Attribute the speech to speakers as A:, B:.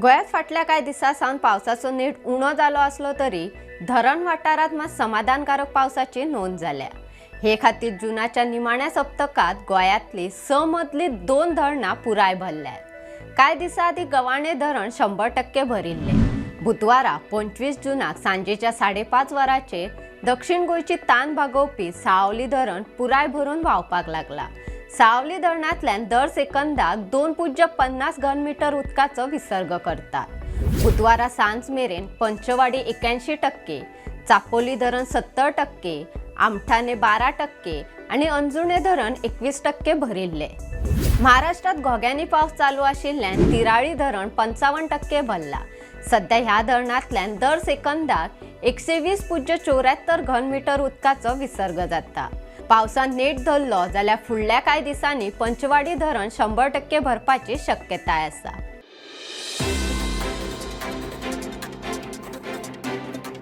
A: गोंयांत फाटल्या कांय दिसांसावन पावसाचो नेट उणो जालो आसलो तरी धरण वाठारांत मात समाधानकारक पावसाची नोंद जाल्या। हे खातीर जुनाच्या निमाण्या सप्तकात गोंयांतली 6 मजली 2 धरणां पुराय भरल्यात। कांय दिसां आदीं गवाणे धरण 100% भरिल्ले। बुधवारा 25 जुनाक सांजेच्या 5:30 वरांचेर दक्षिण गोंयची तान भागोवपी सावली धरण पुराय भरून व्हांवपाक लागला। सावली धरणांतल्यान दर सेकंदाक 2.50 घनमीटर उदकाचो विसर्ग करतात। बुधवारा सांज मेरेन पंचवाडी 81%, चापोली धरण 70%, आमठाणे 12% आणि अंजुणे धरण 21% भरिल्ले। महाराष्ट्रात घोग्यांनी पावस चालू आशिल्ल्यान तिराळी धरण 55% भरला। सध्या ह्या धरणांतल्यान दर सेकंदाक 120.74 घनमीटर उदकाचो विसर्ग जाता। पावसान नेट धरलो जाल्यार फुडल्या कांय दिसांनी पंचवाडी धरण 100% भरपाची शक्यताय आसा।